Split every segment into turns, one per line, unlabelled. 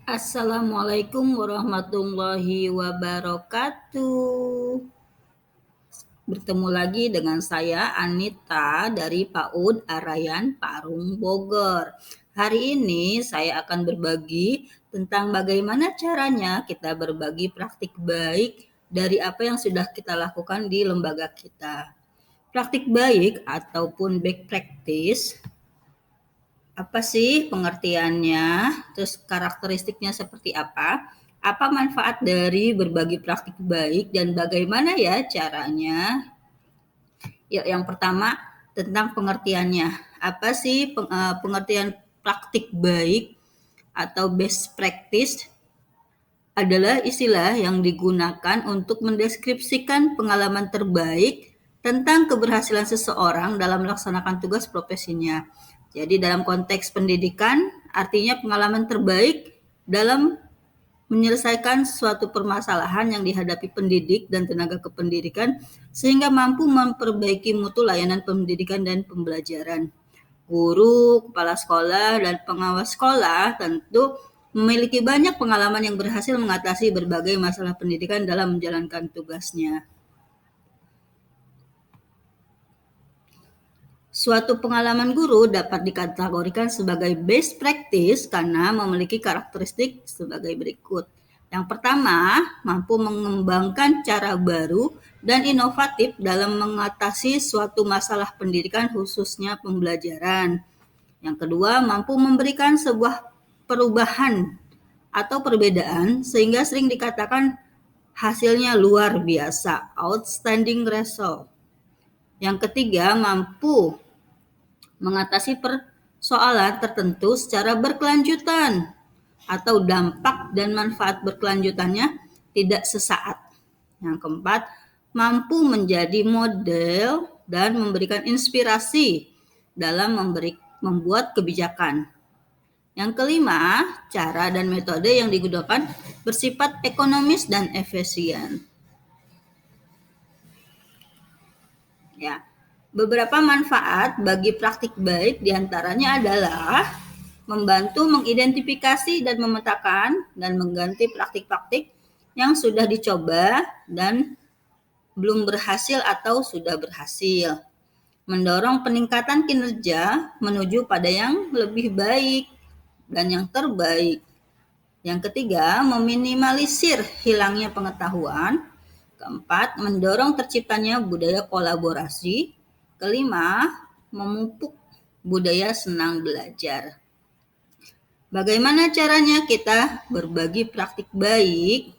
Assalamualaikum warahmatullahi wabarakatuh. Bertemu lagi dengan saya Anita dari PAUD Arayan Parung Bogor. Hari ini saya akan berbagi tentang bagaimana caranya kita berbagi praktik baik dari apa yang sudah kita lakukan di lembaga kita. Praktik baik ataupun best practice, apa sih pengertiannya, terus karakteristiknya seperti apa manfaat dari berbagi praktik baik dan bagaimana ya caranya. Yuk, yang pertama tentang pengertiannya. Apa sih pengertian praktik baik atau best practice? Adalah istilah yang digunakan untuk mendeskripsikan pengalaman terbaik tentang keberhasilan seseorang dalam melaksanakan tugas profesinya. Jadi dalam konteks pendidikan, artinya pengalaman terbaik dalam menyelesaikan suatu permasalahan yang dihadapi pendidik dan tenaga kependidikan sehingga mampu memperbaiki mutu layanan pendidikan dan pembelajaran. Guru, kepala sekolah, dan pengawas sekolah tentu memiliki banyak pengalaman yang berhasil mengatasi berbagai masalah pendidikan dalam menjalankan tugasnya. Suatu pengalaman guru dapat dikategorikan sebagai best practice karena memiliki karakteristik sebagai berikut. Yang pertama, mampu mengembangkan cara baru dan inovatif dalam mengatasi suatu masalah pendidikan khususnya pembelajaran. Yang kedua, mampu memberikan sebuah perubahan atau perbedaan sehingga sering dikatakan hasilnya luar biasa, outstanding result. Yang ketiga, mampu mengatasi persoalan tertentu secara berkelanjutan atau dampak dan manfaat berkelanjutannya tidak sesaat. Yang keempat, mampu menjadi model dan memberikan inspirasi dalam membuat kebijakan. Yang kelima, cara dan metode yang digunakan bersifat ekonomis dan efisien. Ya, beberapa manfaat bagi praktik baik diantaranya adalah membantu mengidentifikasi dan memetakan dan mengganti praktik-praktik yang sudah dicoba dan belum berhasil atau sudah berhasil. Mendorong peningkatan kinerja menuju pada yang lebih baik dan yang terbaik. Yang ketiga, meminimalisir hilangnya pengetahuan. Keempat, mendorong terciptanya budaya kolaborasi. Kelima, memupuk budaya senang belajar. Bagaimana caranya kita berbagi praktik baik?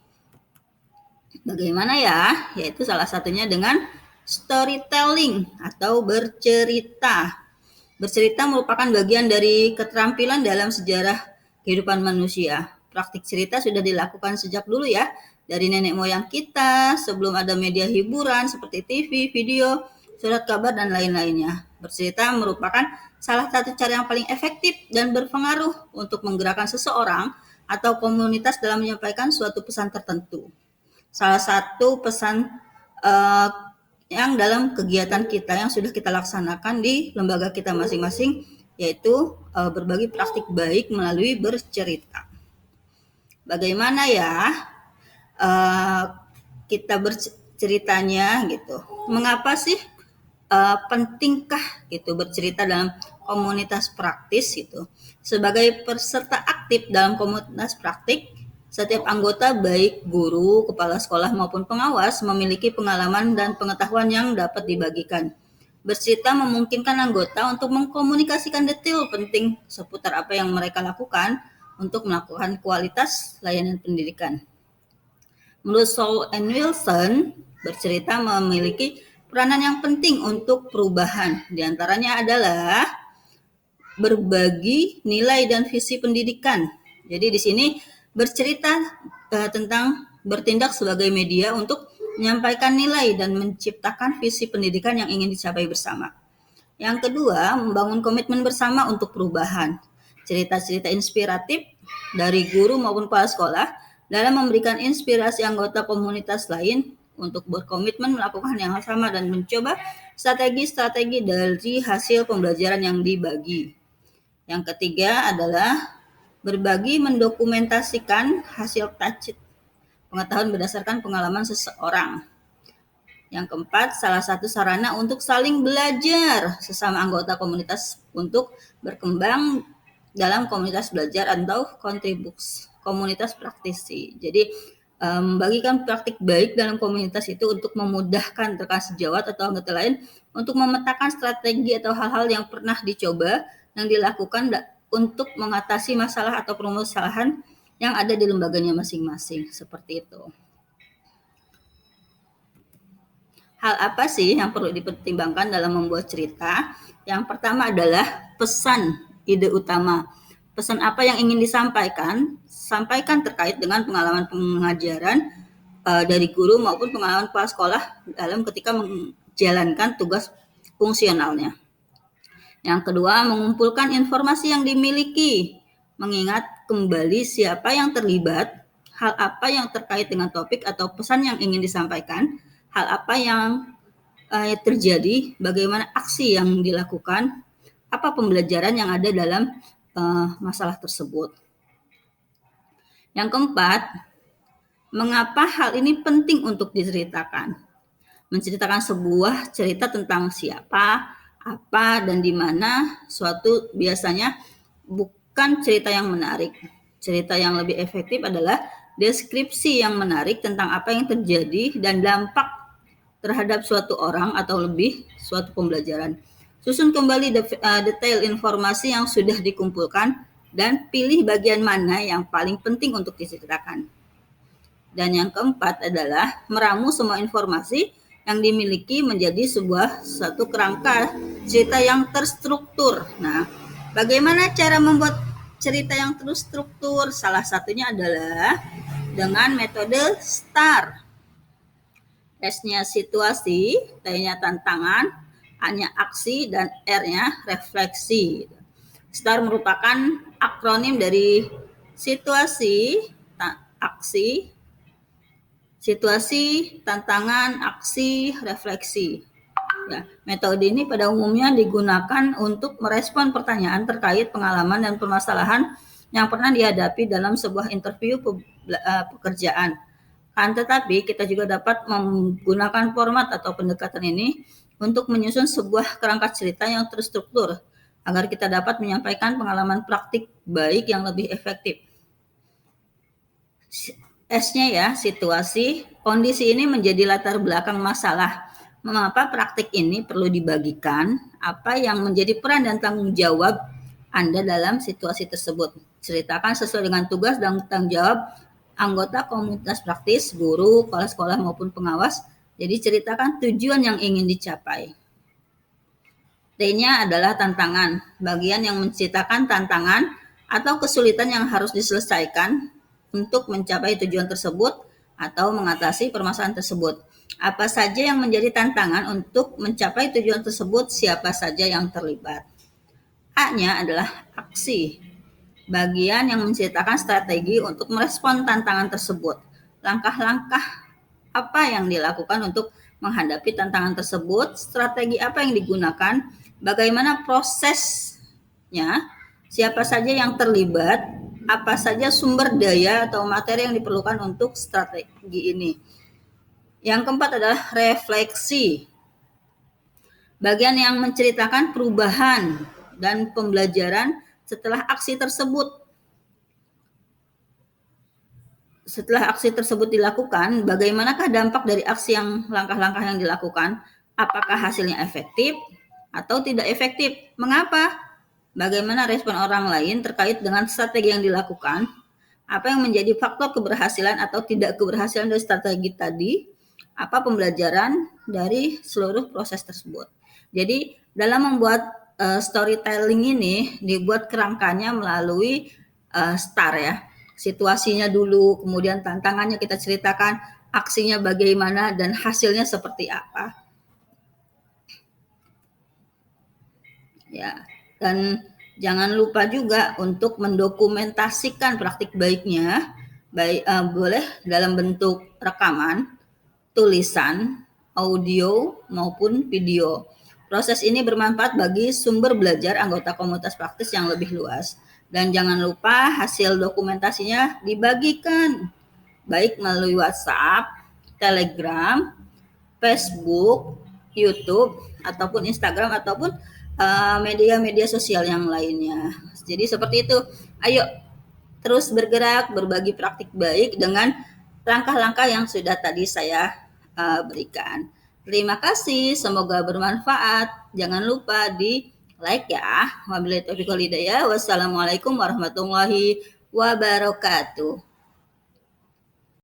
Bagaimana ya? Yaitu salah satunya dengan storytelling atau bercerita. Bercerita merupakan bagian dari keterampilan dalam sejarah kehidupan manusia. Praktik cerita sudah dilakukan sejak dulu ya, dari nenek moyang kita, sebelum ada media hiburan seperti TV, video, surat kabar, dan lain-lainnya. Bercerita merupakan salah satu cara yang paling efektif dan berpengaruh untuk menggerakkan seseorang atau komunitas dalam menyampaikan suatu pesan tertentu. Salah satu pesan yang dalam kegiatan kita yang sudah kita laksanakan di lembaga kita masing-masing, yaitu berbagi praktik baik melalui bercerita. Bagaimana ya kita berceritanya gitu? Mengapa sih pentingkah gitu bercerita dalam komunitas praktis gitu? Sebagai peserta aktif dalam komunitas praktik, setiap anggota baik guru, kepala sekolah maupun pengawas memiliki pengalaman dan pengetahuan yang dapat dibagikan. Bercerita memungkinkan anggota untuk mengkomunikasikan detail penting seputar apa yang mereka lakukan untuk melakukan kualitas layanan pendidikan. Menurut Saul and Wilson, bercerita memiliki peranan yang penting untuk perubahan. Di antaranya adalah berbagi nilai dan visi pendidikan. Jadi di sini bercerita tentang bertindak sebagai media untuk menyampaikan nilai dan menciptakan visi pendidikan yang ingin dicapai bersama. Yang kedua, membangun komitmen bersama untuk perubahan. Cerita-cerita inspiratif dari guru maupun kepala sekolah dalam memberikan inspirasi anggota komunitas lain untuk berkomitmen melakukan yang sama dan mencoba strategi-strategi dari hasil pembelajaran yang dibagi. Yang ketiga adalah Berbagi mendokumentasikan hasil pengetahuan berdasarkan pengalaman seseorang. Yang keempat, salah satu sarana untuk saling belajar sesama anggota komunitas untuk berkembang dalam komunitas belajar atau kontribusi komunitas praktisi. Jadi membagikan praktik baik dalam komunitas itu untuk memudahkan rekan sejawat atau anggota lain untuk memetakan strategi atau hal-hal yang pernah dicoba yang dilakukan untuk mengatasi masalah atau permasalahan yang ada di lembaganya masing-masing, seperti itu. Hal apa sih yang perlu dipertimbangkan dalam membuat cerita? Yang pertama adalah pesan, ide utama. Pesan apa yang ingin disampaikan? Sampaikan terkait dengan pengalaman pengajaran dari guru maupun pengalaman kepala sekolah dalam ketika menjalankan tugas fungsionalnya. Yang kedua, mengumpulkan informasi yang dimiliki, mengingat kembali siapa yang terlibat, hal apa yang terkait dengan topik atau pesan yang ingin disampaikan, hal apa yang terjadi, bagaimana aksi yang dilakukan, apa pembelajaran yang ada dalam masalah tersebut. Yang keempat, mengapa hal ini penting untuk diceritakan? Menceritakan sebuah cerita tentang siapa, apa, dan di mana suatu biasanya bukan cerita yang menarik. Cerita yang lebih efektif adalah deskripsi yang menarik tentang apa yang terjadi dan dampak terhadap suatu orang atau lebih suatu pembelajaran. Susun kembali detail informasi yang sudah dikumpulkan dan pilih bagian mana yang paling penting untuk diceritakan. Dan yang keempat adalah meramu semua informasi yang dimiliki menjadi satu kerangka cerita yang terstruktur. Nah, bagaimana cara membuat cerita yang terstruktur? Salah satunya adalah dengan metode STAR. S-nya situasi, T-nya tantangan, A-nya aksi, dan R-nya refleksi. STAR merupakan akronim dari situasi, tantangan, aksi, refleksi. Ya, metode ini pada umumnya digunakan untuk merespon pertanyaan terkait pengalaman dan permasalahan yang pernah dihadapi dalam sebuah interview pekerjaan. Tetapi kita juga dapat menggunakan format atau pendekatan ini untuk menyusun sebuah kerangka cerita yang terstruktur agar kita dapat menyampaikan pengalaman praktik baik yang lebih efektif. S-nya ya, situasi. Kondisi ini menjadi latar belakang masalah. Mengapa praktik ini perlu dibagikan? Apa yang menjadi peran dan tanggung jawab Anda dalam situasi tersebut? Ceritakan sesuai dengan tugas dan tanggung jawab anggota komunitas praktis, guru, kepala sekolah maupun pengawas. Jadi ceritakan tujuan yang ingin dicapai. T-nya adalah tantangan, bagian yang menceritakan tantangan atau kesulitan yang harus diselesaikan untuk mencapai tujuan tersebut atau mengatasi permasalahan tersebut. Apa saja yang menjadi tantangan untuk mencapai tujuan tersebut, siapa saja yang terlibat. A-nya adalah aksi, bagian yang menceritakan strategi untuk merespon tantangan tersebut. Langkah-langkah apa yang dilakukan untuk menghadapi tantangan tersebut, strategi apa yang digunakan, bagaimana prosesnya, siapa saja yang terlibat, apa saja sumber daya atau materi yang diperlukan untuk strategi ini. Yang keempat adalah refleksi, bagian yang menceritakan perubahan dan pembelajaran setelah aksi tersebut. Setelah aksi tersebut dilakukan, bagaimanakah dampak dari aksi yang langkah-langkah yang dilakukan? Apakah hasilnya efektif atau tidak efektif? Mengapa? Bagaimana respon orang lain terkait dengan strategi yang dilakukan? Apa yang menjadi faktor keberhasilan atau tidak keberhasilan dari strategi tadi? Apa pembelajaran dari seluruh proses tersebut? Jadi dalam membuat storytelling ini dibuat kerangkanya melalui STAR ya. Situasinya dulu, kemudian tantangannya kita ceritakan, aksinya bagaimana, dan hasilnya seperti apa. Ya, dan jangan lupa juga untuk mendokumentasikan praktik baiknya, boleh dalam bentuk rekaman, tulisan, audio, maupun video. Proses ini bermanfaat bagi sumber belajar anggota komunitas praktis yang lebih luas. Dan jangan lupa hasil dokumentasinya dibagikan, baik melalui WhatsApp, Telegram, Facebook, YouTube, ataupun Instagram, ataupun media-media sosial yang lainnya. Jadi seperti itu. Ayo terus bergerak, berbagi praktik baik dengan langkah-langkah yang sudah tadi saya berikan. Terima kasih, semoga bermanfaat. Jangan lupa di like ya. Wabillahi taufiq wal hidayah. Wassalamualaikum warahmatullahi wabarakatuh.